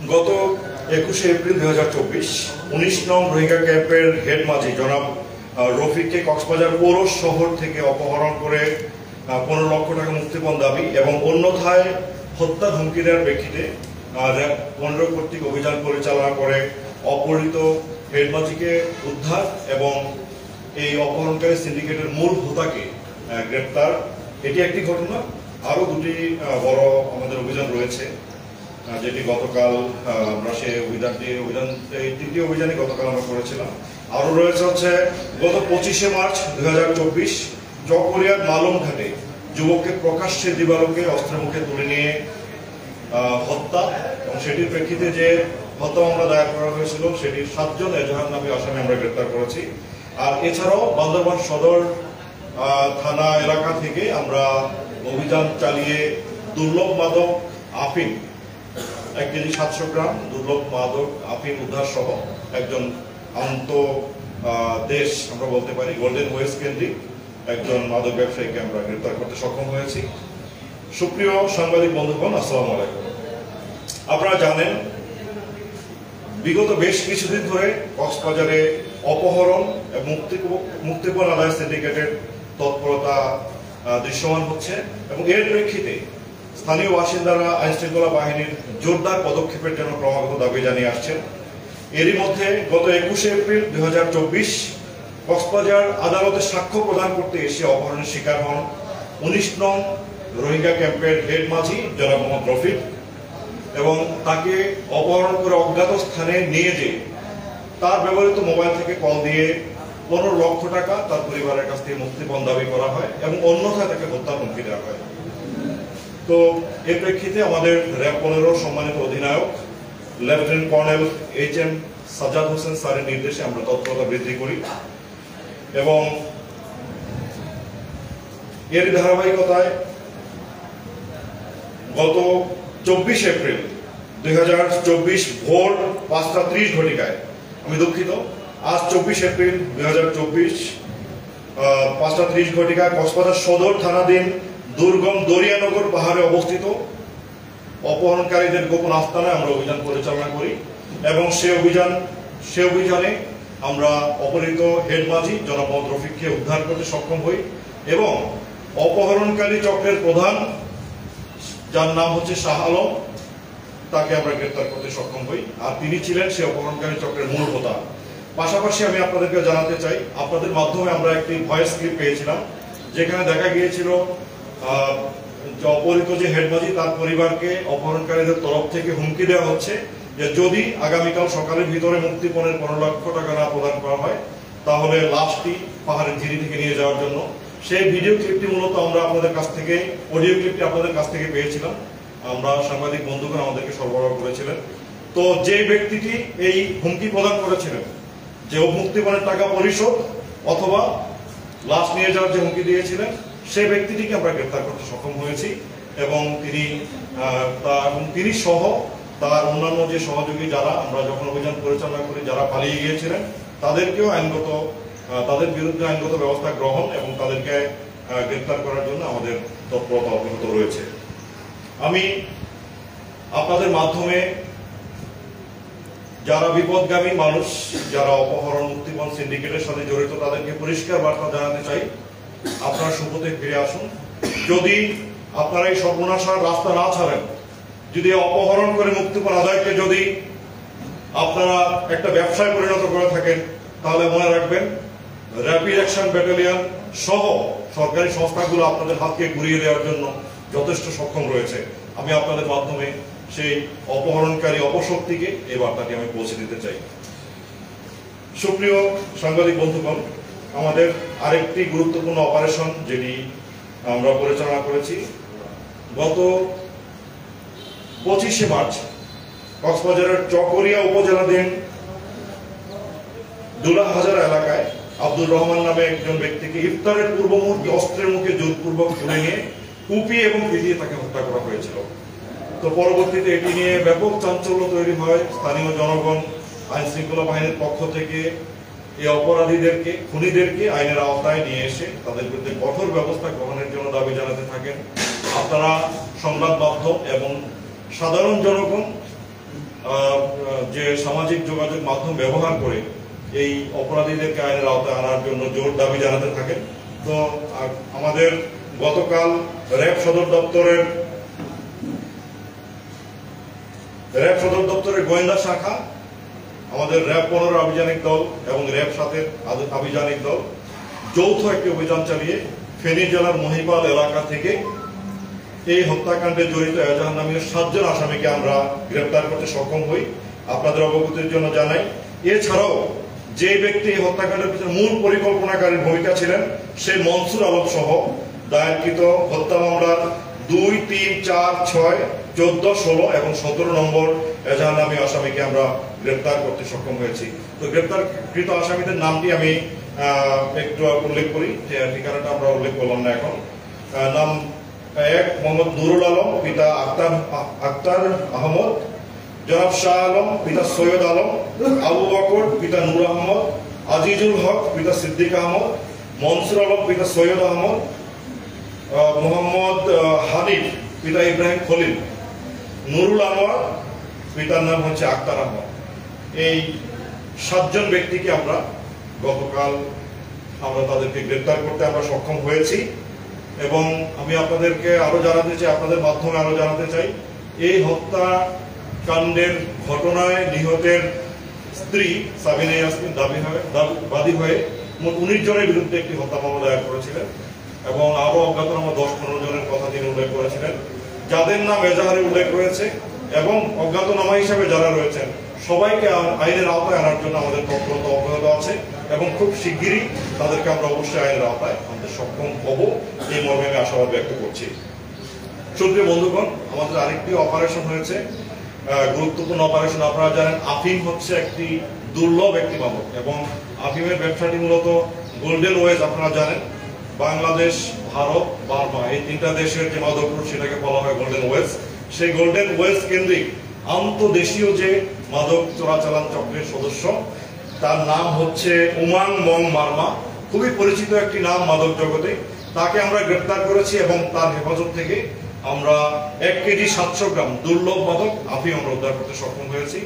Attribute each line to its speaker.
Speaker 1: গত 21শে এপ্রিল 2024 19 নং রোহিঙ্গা ক্যাম্পের হেড মাঝি জনাব রফিককে কক্সবাজার পৌর শহর থেকে অপহরণ করে 15 লক্ষ টাকা মুক্তিপণ দাবি এবং অন্যথায় হত্যা হুমকি দেওয়ার প্রেক্ষিতে 15 কর্তৃক অভিযান পরিচালনা করে অপহৃত হেড মাঝিকে উদ্ধার এবং এই অপহরণকারী সিন্ডিকেটের মূল হোতাকে গ্রেপ্তার। এটি একটি ঘটনা। আরো দুটি বড় আমাদের অভিযান রয়েছে, যেটি গতকাল আমরা সেই তৃতীয় অভিযানে গতকাল আমরা করেছিলাম। আরো রয়েছে হচ্ছে গত 25শে মার্চ 2024 চকরিয়ার মালমঘাটে যুবককে প্রকাশ্যে দিবালোকে অস্ত্রের মুখে তুলে নিয়ে হত্যা এবং সেটির প্রেক্ষিতে যে হত্যা মামলা দায়ের করা হয়েছিল সেটির 7 জন এজাহার নামী আসামি আমরা গ্রেপ্তার করেছি। আর এছাড়াও বান্দরবান সদর থানা এলাকা থেকে আমরা অভিযান চালিয়ে দুর্লভ মাদক আফিম 1 কেজি 700 গ্রাম দুর্লভ মাদক আফিম উদ্ধার সহ একজন দেশ আমরা বলতে পারি গোল্ডেন ওয়েস্ট কেন্দ্রিক একজন মাদক ব্যবসায়ীকে আমরা গ্রেপ্তার করতে সক্ষম হয়েছি। সুপ্রিয় সাংবাদিক বন্ধুগণ, আসসালামু আলাইকুম। আপনারা জানেন বিগত বেশ কিছুদিন ধরে কক্সবাজারে অপহরণ এবং মুক্তিপণ আদায় সিন্ডিকেটের তৎপরতা দৃশ্যমান হচ্ছে এবং এর প্রেক্ষিতে স্থানীয় বাসিন্দারা আইনশৃঙ্খলা বাহিনীর জোরদার পদক্ষেপের জন্য ক্রমাগত দাবি জানিয়ে আসছেন। এরই মধ্যে গত 21শে এপ্রিল 2024 কক্সবাজার আদালতে সাক্ষ্য প্রদান করতে এসে অপহরণের শিকার হন 19 নং রোহিঙ্গা ক্যাম্পের হেড মাঝি জনাব মোহাম্মদ রফিক এবং তাকে অপহরণ করে অজ্ঞাত স্থানে নিয়ে যেয়ে তার ব্যবহৃত মোবাইল থেকে কল দিয়ে 15 লক্ষ টাকা তার পরিবারের কাছ থেকে মুক্তিপণ দাবি করা হয় এবং অন্যথায় তাকে হত্যার হুমকি দেওয়া হয়। তো এর প্রেক্ষিতে আমাদের র্যাব 15 সম্মানিত অধিনায়ক lieutenant colonel HM Sajjad Hossain স্যারের নির্দেশে আমরা তৎপরতা বৃদ্ধি করি এবং এর ধারাবাহিকতায় গত 24 এপ্রিল 2024 ভোর 5:30 ঘটিকায়, আমি দুঃখিত, আজ 24 এপ্রিল 2024 5:30 ঘটিকায় কক্সবাজার সদর থানাধীন দুর্গম দরিয়ানগর পাহাড়ে অবস্থিত অপহরণকারীদের গোপন আস্তানায় আমরা অভিযান পরিচালনা করি এবং সে অভিযানে আমরা অপহৃত হেড মাঝি জনাব মোহাম্মদ রফিককে উদ্ধার করতে সক্ষম হই এবং অপহরণকারী চক্রের প্রধান যার নাম হচ্ছে শাহ আলম তাকে আমরা গ্রেপ্তার করতে সক্ষম হই। আর তিনি ছিলেন সে অপহরণকারী চক্রের মূল হোতা। পাশাপাশি আমি আপনাদেরকে জানাতে চাই, আপনাদের মাধ্যমে আমরা একটি ভয়েস ক্লিপ পেয়েছিলাম যেখানে দেখা গিয়েছিল অপহৃত যে হেড মাঝি তার পরিবারকে অপহরণকারীদের তরফ থেকে হুমকি দেওয়া হচ্ছে যে যদি আগামীকাল সকালের ভিতরে মুক্তিপণের 15 লক্ষ টাকা না প্রদান করা হয় তাহলে লাশটি পাহাড়ের ঝিরি থেকে নিয়ে যাওয়ার জন্য। সেই ভিডিও ক্লিপটি মূলত আমরা আপনাদের কাছ থেকে অডিও ক্লিপটি আপনাদের কাছ থেকে পেয়েছিলাম, আমরা সাংবাদিক বন্ধুগণ আমাদেরকে সরবরাহ করেছিলেন। তো যে ব্যক্তিটি এই হুমকি প্রদান করেছিলেন যে মুক্তিপণের টাকা পরিশোধ অথবা লাশ নিয়ে যাওয়ার যে হুমকি দিয়েছিলেন সেই ব্যক্তিটিকে আমরা গ্রেপ্তার করতে সক্ষম হয়েছি এবং তিনি সহ তার অন্যান্য যে সহযোগী যারা আমরা যখন অভিযান পরিচালনা করি যারা পালিয়ে গিয়েছিলেন তাদেরকেও তাদের বিরুদ্ধে আইনগত ব্যবস্থা গ্রহণ এবং তাদেরকে গ্রেপ্তার করার জন্য আমাদের তৎপরতা অব্যাহত রয়েছে। আমি আপনাদের মাধ্যমে যারা বিপদগামী মানুষ, যারা অপহরণ মুক্তিপণ সিন্ডিকেটের সাথে জড়িত তাদেরকে পরিষ্কার বার্তা জানাতে চাই, আপনারা সুপথে ফিরে আসুন। যদি আপনারা এই সর্বনাশার রাস্তা না ছাড়েন, যদি অপহরণ করে মুক্তিপণ আদায়কে যদি আপনারা একটা ব্যবসায় পরিণত করে থাকেন তাহলে মনে রাখবেন র্যাপিড অ্যাকশন ব্যাটালিয়ন সহ সরকারি সংস্থাগুলো আপনাদের হাতকে ঘুরিয়ে দেওয়ার জন্য যথেষ্ট সক্ষম রয়েছে। আমি আপনাদের মাধ্যমে সেই অপহরণকারী অপশক্তিকে এই বার্তাটি আমি পৌঁছে দিতে চাই। সুপ্রিয় সাংবাদিক বন্ধুগণ, আমাদের আরেকটি গুরুত্বপূর্ণ অপারেশন যেটি আমরা পরিচালনা করেছি গত 25শে মার্চ কক্সবাজারের চকরিয়া উপজেলাধীন দুলাহাজার এলাকায় আব্দুর রহমান নামে একজন ব্যক্তিকে ইফতারের পূর্ব মুহূর্তে অস্ত্রের মুখে জোরপূর্বক তুলে নিয়ে কুপিয়ে এবং পিটিয়ে তাকে হত্যা করা হয়েছিল। তো পরবর্তীতে এটি নিয়ে ব্যাপক চাঞ্চল্য তৈরি হয়। স্থানীয় জনগণ আইন শৃঙ্খলা বাহিনীর পক্ষ থেকে এই অপরাধীদেরকে খুনিদেরকে আইনের আওতায় নিয়ে এসে তাদের বিরুদ্ধে কঠোর ব্যবস্থা গ্রহণের জন্য দাবি জানাতে থাকেন। আপনারা সংবাদ মাধ্যম এবং সাধারণ জনগণ যে সামাজিক যোগাযোগ মাধ্যম ব্যবহার করে এই অপরাধীদেরকে আইনের আওতায় আনার জন্য জোর দাবি জানাতে থাকেন। তো আমাদের গতকাল র্যাব সদর দপ্তরের গোয়েন্দা শাখা, আমাদের র্যাব 15 আভিযানিক দল এবং র্যাব 7 আভিযানিক দল যৌথ একটি অভিযান চালিয়ে ফেনী জেলার মহিপাল এলাকা থেকে এই হত্যাকাণ্ডে জড়িত এজাহার নামীয় 7 জন আসামিকে আমরা গ্রেপ্তার করতে সক্ষম হই। আপনাদের অবগতির জন্য জানাই, এছাড়াও যে ব্যক্তি এই হত্যাকাণ্ডের পিছনে মূল পরিকল্পনাকারীর ভূমিকা ছিলেন সে মনসুর আলম সহ দায়েরকৃত হত্যা মামলার 2, 3, 4, 6, 14, 16 এবং 17 নম্বর এজাহার নামীয় আসামিকে আমরা গ্রেপ্তার করতে সক্ষম হয়েছি। তো গ্রেপ্তারকৃত আসামিদের নামটি আমি একটু উল্লেখ করি, ঠিকানাটা আমরা উল্লেখ করলাম না এখন। নাম 1 মোহাম্মদ নুরুল আলম, পিতা আক্তার আহমদ, জনাব শাহ আলম, পিতা সৈয়দ আলম, আবু বকর, পিতা নূর আহমদ, আজিজুল হক, পিতা সিদ্দিক আহমদ, মনসুর আলম, পিতা সৈয়দ আহমদ, মোহাম্মদ হানিফ, পিতা ইব্রাহিম খলিল, নুরুল আনোয়ার, পিতার নাম হচ্ছে আক্তার আহমদ। এই 7 জন ব্যক্তিকে আমরা গতকাল তাদেরকে গ্রেপ্তার করতে আমরা সক্ষম হয়েছি। এবং আমি আপনাদেরকে আরো জানাতে চাই, আপনাদের মাধ্যমে আরো জানাতে চাই, এই হত্যাকাণ্ডের ঘটনায় নিহতের স্ত্রী সাবিনা ইয়াসমিন বাদী হয়ে মোট 19 জনের বিরুদ্ধে একটি হত্যা মামলা দায়ের করেছিলেন এবং আরো অজ্ঞাতনামা 10-15 জনের কথা তিনি উল্লেখ করেছিলেন, যাদের নাম এজাহারে উল্লেখ রয়েছে এবং অজ্ঞাতনামা হিসেবে যারা রয়েছেন সবাইকে আইনের আওতায় আনার জন্য আমাদের তৎপরতা অব্যাহত আছে এবং খুব শিগগিরই তাদেরকে আমরা অবশ্যই আইনের আওতায় আনতে সক্ষম হব, এই মর্মে আমি আশাবাদ ব্যক্ত করছি। সুপ্রিয় বন্ধুগণ, আমাদের আরেকটি অপারেশন হয়েছে, গুরুত্বপূর্ণ অপারেশন। আপনারা জানেন আফিম হচ্ছে একটি দুর্লভ একটি মাদক এবং আফিমের ব্যবসাটি মূলত গোল্ডেন ওয়েজ, আপনারা জানেন বাংলাদেশ, ভারত, বার্মা এই 3টা দেশের যে মাদক রুট সেটাকে বলা হয় গোল্ডেন ওয়েজ। সেই গোল্ডেন ওয়েজ কেন্দ্রিক আন্তদেশীয় যে মাদক চোরাচালান চক্রের সদস্য, তার নাম হচ্ছে উমাং মং মারমা, খুবই পরিচিত একটি নাম মাদক জগতে। তাকে আমরা গ্রেপ্তার করেছি এবং তার হেফাজত থেকে আমরা 1 কেজি 700 গ্রাম দুর্লভ মাদক আফিম আমরা উদ্ধার করতে সক্ষম হয়েছি।